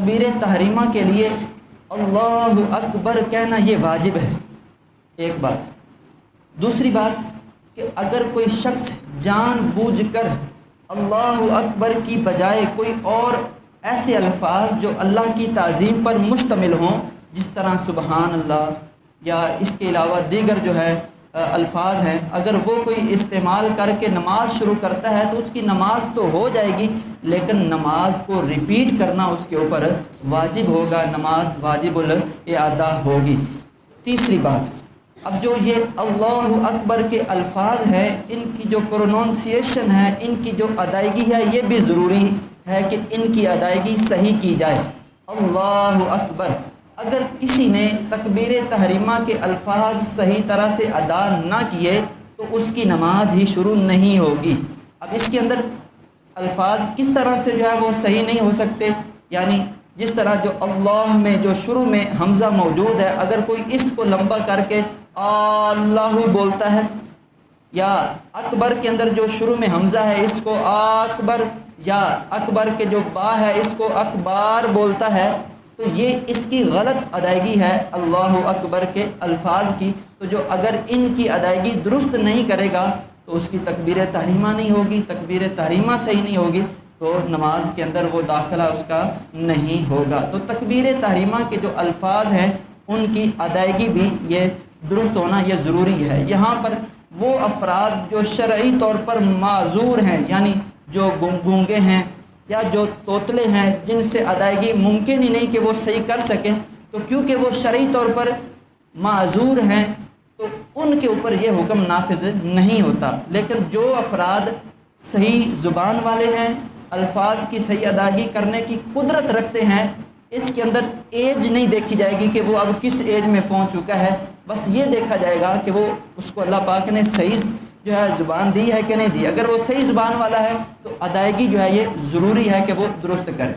تکبیر تحریمہ کے لیے اللہ اکبر کہنا یہ واجب ہے، ایک بات۔ دوسری بات کہ اگر کوئی شخص جان بوجھ کر اللہ اکبر کی بجائے کوئی اور ایسے الفاظ جو اللہ کی تعظیم پر مشتمل ہوں، جس طرح سبحان اللہ یا اس کے علاوہ دیگر جو ہے الفاظ ہیں، اگر وہ کوئی استعمال کر کے نماز شروع کرتا ہے تو اس کی نماز تو ہو جائے گی، لیکن نماز کو ریپیٹ کرنا اس کے اوپر واجب ہوگا، نماز واجب الادا ہوگی۔ تیسری بات، اب جو یہ اللہ اکبر کے الفاظ ہیں، ان کی جو پروننسیشن ہے، ان کی جو ادائیگی ہے، یہ بھی ضروری ہے کہ ان کی ادائیگی صحیح کی جائے۔ اللہ اکبر، اگر کسی نے تکبیر تحریمہ کے الفاظ صحیح طرح سے ادا نہ کیے تو اس کی نماز ہی شروع نہیں ہوگی۔ اب اس کے اندر الفاظ کس طرح سے جو ہے وہ صحیح نہیں ہو سکتے، یعنی جس طرح جو اللہ میں جو شروع میں حمزہ موجود ہے، اگر کوئی اس کو لمبا کر کے اللہ بولتا ہے، یا اکبر کے اندر جو شروع میں حمزہ ہے اس کو اکبر، یا اکبر کے جو با ہے اس کو اکبار بولتا ہے، تو یہ اس کی غلط ادائیگی ہے اللہ اکبر کے الفاظ کی۔ تو جو اگر ان کی ادائیگی درست نہیں کرے گا تو اس کی تکبیر تحریمہ نہیں ہوگی، تکبیر تحریمہ صحیح نہیں ہوگی، تو نماز کے اندر وہ داخلہ اس کا نہیں ہوگا۔ تو تکبیر تحریمہ کے جو الفاظ ہیں ان کی ادائیگی بھی یہ درست ہونا یہ ضروری ہے۔ یہاں پر وہ افراد جو شرعی طور پر معذور ہیں، یعنی جو گونگے ہیں یا جو توتلے ہیں، جن سے ادائیگی ممکن ہی نہیں کہ وہ صحیح کر سکیں، تو کیونکہ وہ شرعی طور پر معذور ہیں تو ان کے اوپر یہ حکم نافذ نہیں ہوتا۔ لیکن جو افراد صحیح زبان والے ہیں، الفاظ کی صحیح ادائیگی کرنے کی قدرت رکھتے ہیں، اس کے اندر ایج نہیں دیکھی جائے گی کہ وہ اب کس ایج میں پہنچ چکا ہے، بس یہ دیکھا جائے گا کہ وہ اس کو اللہ پاک نے صحیح جو ہے زبان دی ہے کہ نہیں دی۔ اگر وہ صحیح زبان والا ہے تو ادائیگی جو ہے یہ ضروری ہے کہ وہ درست کرے۔